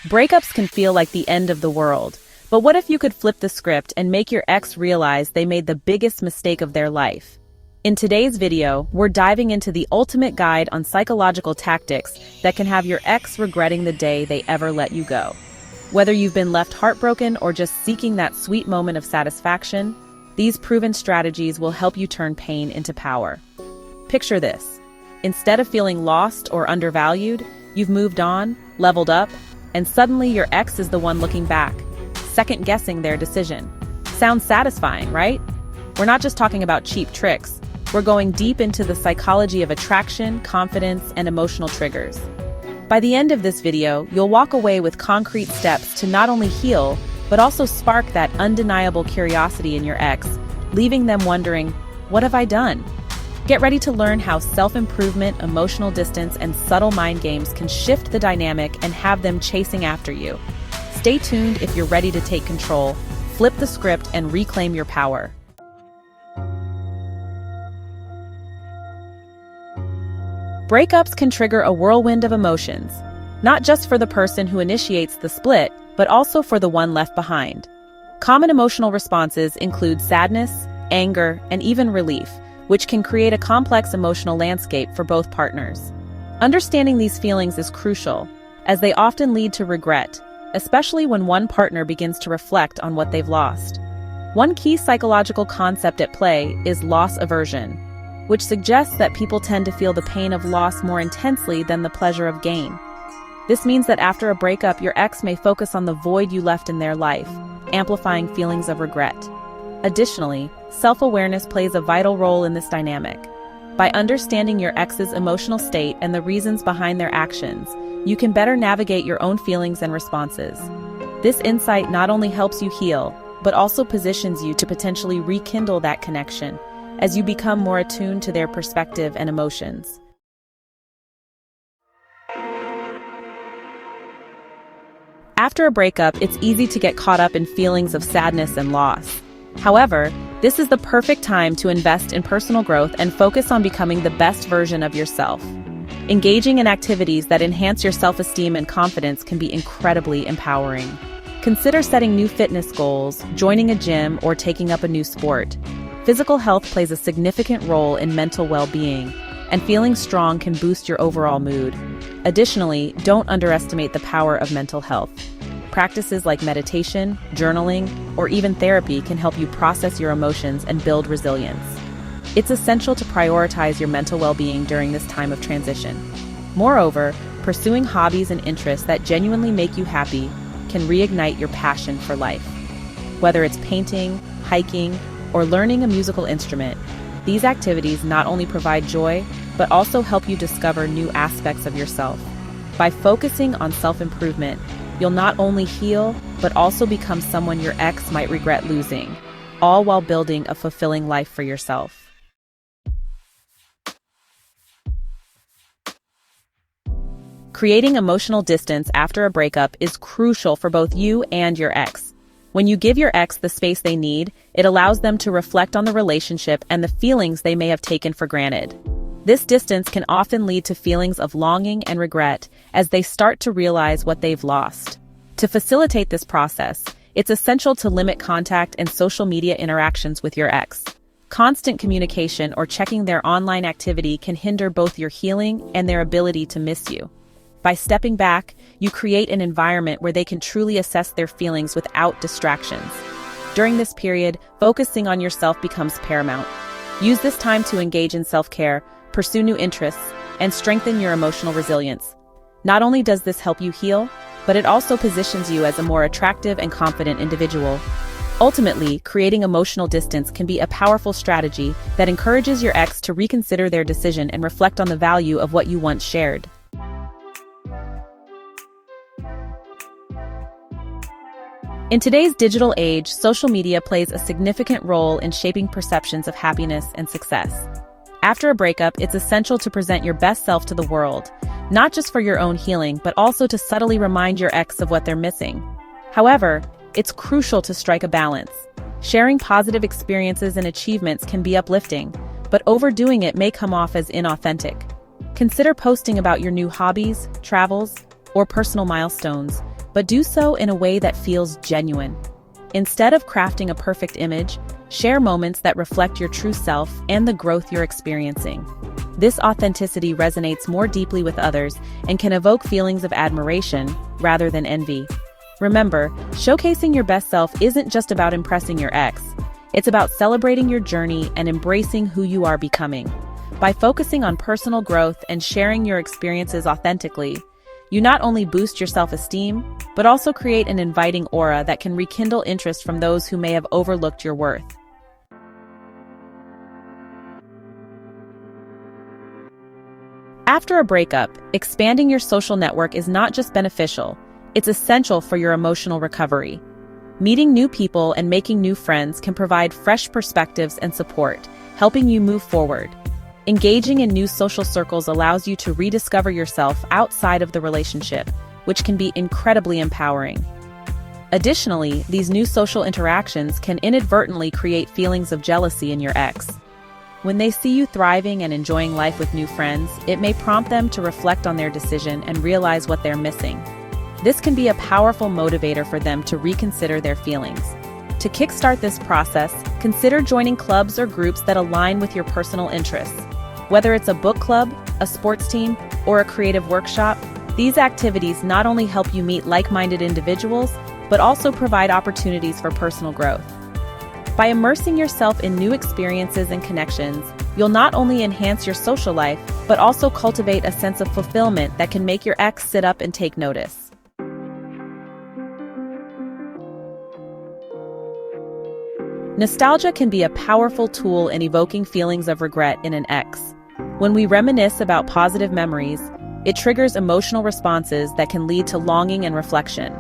Breakups can feel like the end of the world, but what if you could flip the script and make your ex realize they made the biggest mistake of their life? In today's video, we're diving into the ultimate guide on psychological tactics that can have your ex regretting the day they ever let you go. Whether you've been left heartbroken or just seeking that sweet moment of satisfaction, these proven strategies will help you turn pain into power. Picture this. Instead of feeling lost or undervalued, you've moved on, leveled up, and suddenly your ex is the one looking back, second-guessing their decision. Sounds satisfying, right? We're not just talking about cheap tricks. We're going deep into the psychology of attraction, confidence, and emotional triggers. By the end of this video, you'll walk away with concrete steps to not only heal, but also spark that undeniable curiosity in your ex, leaving them wondering, what have I done? Get ready to learn how self-improvement, emotional distance, and subtle mind games can shift the dynamic and have them chasing after you. Stay tuned if you're ready to take control, flip the script, and reclaim your power. Breakups can trigger a whirlwind of emotions, not just for the person who initiates the split, but also for the one left behind. Common emotional responses include sadness, anger, and even relief, which can create a complex emotional landscape for both partners. Understanding these feelings is crucial, as they often lead to regret, especially when one partner begins to reflect on what they've lost. One key psychological concept at play is loss aversion, which suggests that people tend to feel the pain of loss more intensely than the pleasure of gain. This means that after a breakup, your ex may focus on the void you left in their life, amplifying feelings of regret. Additionally, self-awareness plays a vital role in this dynamic. By understanding your ex's emotional state and the reasons behind their actions, you can better navigate your own feelings and responses. This insight not only helps you heal, but also positions you to potentially rekindle that connection as you become more attuned to their perspective and emotions. After a breakup, it's easy to get caught up in feelings of sadness and loss. However, this is the perfect time to invest in personal growth and focus on becoming the best version of yourself. Engaging in activities that enhance your self-esteem and confidence can be incredibly empowering. Consider setting new fitness goals, joining a gym, or taking up a new sport. Physical health plays a significant role in mental well-being, and feeling strong can boost your overall mood. Additionally, don't underestimate the power of mental health. Practices like meditation, journaling, or even therapy can help you process your emotions and build resilience. It's essential to prioritize your mental well-being during this time of transition. Moreover, pursuing hobbies and interests that genuinely make you happy can reignite your passion for life. Whether it's painting, hiking, or learning a musical instrument, these activities not only provide joy, but also help you discover new aspects of yourself. By focusing on self-improvement, you'll not only heal, but also become someone your ex might regret losing, all while building a fulfilling life for yourself. Creating emotional distance after a breakup is crucial for both you and your ex. When you give your ex the space they need, it allows them to reflect on the relationship and the feelings they may have taken for granted. This distance can often lead to feelings of longing and regret as they start to realize what they've lost. To facilitate this process, it's essential to limit contact and social media interactions with your ex. Constant communication or checking their online activity can hinder both your healing and their ability to miss you. By stepping back, you create an environment where they can truly assess their feelings without distractions. During this period, focusing on yourself becomes paramount. Use this time to engage in self-care, pursue new interests, and strengthen your emotional resilience. Not only does this help you heal, but it also positions you as a more attractive and confident individual. Ultimately, creating emotional distance can be a powerful strategy that encourages your ex to reconsider their decision and reflect on the value of what you once shared. In today's digital age, social media plays a significant role in shaping perceptions of happiness and success. After a breakup, it's essential to present your best self to the world, not just for your own healing, but also to subtly remind your ex of what they're missing. However, it's crucial to strike a balance. Sharing positive experiences and achievements can be uplifting, but overdoing it may come off as inauthentic. Consider posting about your new hobbies, travels, or personal milestones, but do so in a way that feels genuine. Instead of crafting a perfect image, share moments that reflect your true self and the growth you're experiencing. This authenticity resonates more deeply with others and can evoke feelings of admiration rather than envy. Remember, showcasing your best self isn't just about impressing your ex. It's about celebrating your journey and embracing who you are becoming. By focusing on personal growth and sharing your experiences authentically, you not only boost your self-esteem, but also create an inviting aura that can rekindle interest from those who may have overlooked your worth. After a breakup, expanding your social network is not just beneficial, it's essential for your emotional recovery. Meeting new people and making new friends can provide fresh perspectives and support, helping you move forward. Engaging in new social circles allows you to rediscover yourself outside of the relationship, which can be incredibly empowering. Additionally, these new social interactions can inadvertently create feelings of jealousy in your ex. When they see you thriving and enjoying life with new friends, it may prompt them to reflect on their decision and realize what they're missing. This can be a powerful motivator for them to reconsider their feelings. To kickstart this process, consider joining clubs or groups that align with your personal interests. Whether it's a book club, a sports team, or a creative workshop, these activities not only help you meet like-minded individuals, but also provide opportunities for personal growth. By immersing yourself in new experiences and connections, you'll not only enhance your social life, but also cultivate a sense of fulfillment that can make your ex sit up and take notice. Nostalgia can be a powerful tool in evoking feelings of regret in an ex. When we reminisce about positive memories, it triggers emotional responses that can lead to longing and reflection.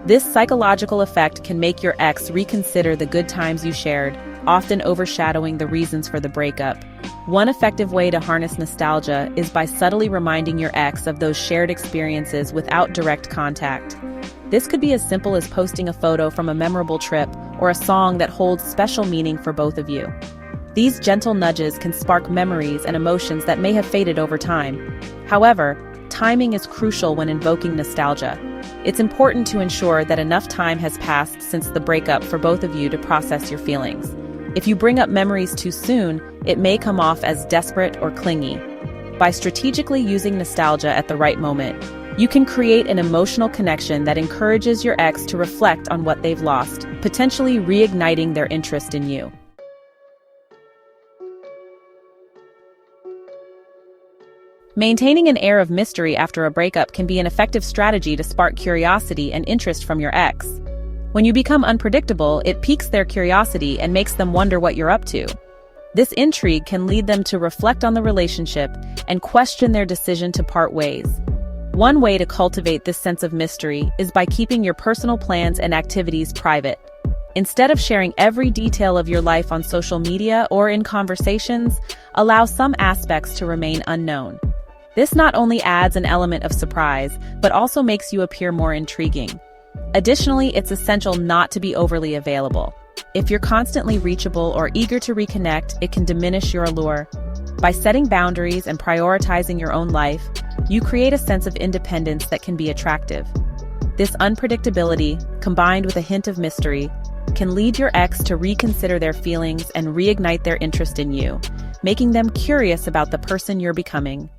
This psychological effect can make your ex reconsider the good times you shared, often overshadowing the reasons for the breakup. One effective way to harness nostalgia is by subtly reminding your ex of those shared experiences without direct contact. This could be as simple as posting a photo from a memorable trip or a song that holds special meaning for both of you. These gentle nudges can spark memories and emotions that may have faded over time. However, timing is crucial when invoking nostalgia. It's important to ensure that enough time has passed since the breakup for both of you to process your feelings. If you bring up memories too soon, it may come off as desperate or clingy. By strategically using nostalgia at the right moment, you can create an emotional connection that encourages your ex to reflect on what they've lost, potentially reigniting their interest in you. Maintaining an air of mystery after a breakup can be an effective strategy to spark curiosity and interest from your ex. When you become unpredictable, it piques their curiosity and makes them wonder what you're up to. This intrigue can lead them to reflect on the relationship and question their decision to part ways. One way to cultivate this sense of mystery is by keeping your personal plans and activities private. Instead of sharing every detail of your life on social media or in conversations, allow some aspects to remain unknown. This not only adds an element of surprise, but also makes you appear more intriguing. Additionally, it's essential not to be overly available. If you're constantly reachable or eager to reconnect, it can diminish your allure. By setting boundaries and prioritizing your own life, you create a sense of independence that can be attractive. This unpredictability, combined with a hint of mystery, can lead your ex to reconsider their feelings and reignite their interest in you, making them curious about the person you're becoming.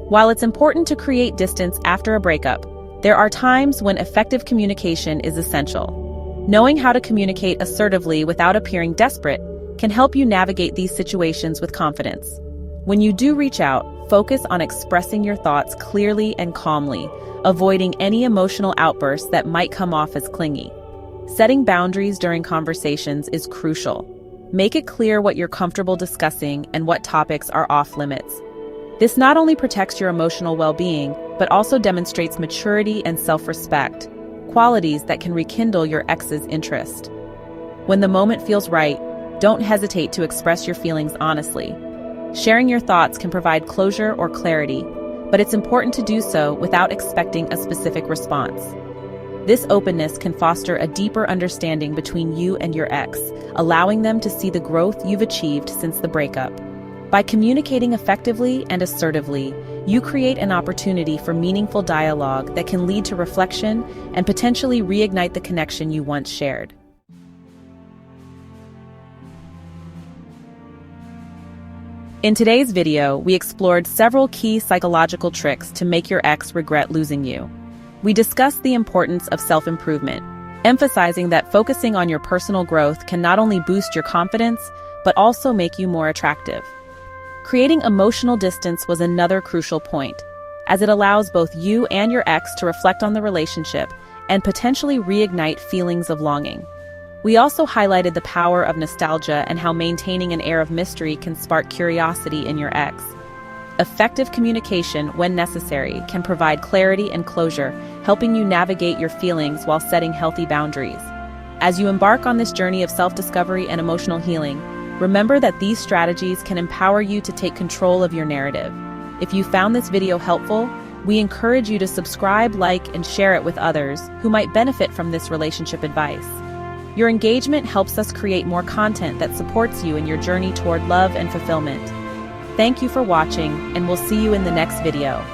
While it's important to create distance after a breakup, there are times when effective communication is essential. Knowing how to communicate assertively without appearing desperate can help you navigate these situations with confidence. When you do reach out, focus on expressing your thoughts clearly and calmly, avoiding any emotional outbursts that might come off as clingy. Setting boundaries during conversations is crucial. Make it clear what you're comfortable discussing and what topics are off limits. This not only protects your emotional well-being, but also demonstrates maturity and self-respect, qualities that can rekindle your ex's interest. When the moment feels right, don't hesitate to express your feelings honestly. Sharing your thoughts can provide closure or clarity, but it's important to do so without expecting a specific response. This openness can foster a deeper understanding between you and your ex, allowing them to see the growth you've achieved since the breakup. By communicating effectively and assertively, you create an opportunity for meaningful dialogue that can lead to reflection and potentially reignite the connection you once shared. In today's video, we explored several key psychological tricks to make your ex regret losing you. We discussed the importance of self-improvement, emphasizing that focusing on your personal growth can not only boost your confidence, but also make you more attractive. Creating emotional distance was another crucial point, as it allows both you and your ex to reflect on the relationship and potentially reignite feelings of longing. We also highlighted the power of nostalgia and how maintaining an air of mystery can spark curiosity in your ex. Effective communication, when necessary, can provide clarity and closure, helping you navigate your feelings while setting healthy boundaries. As you embark on this journey of self-discovery and emotional healing, remember that these strategies can empower you to take control of your narrative. If you found this video helpful, we encourage you to subscribe, like, and share it with others who might benefit from this relationship advice. Your engagement helps us create more content that supports you in your journey toward love and fulfillment. Thank you for watching, and we'll see you in the next video.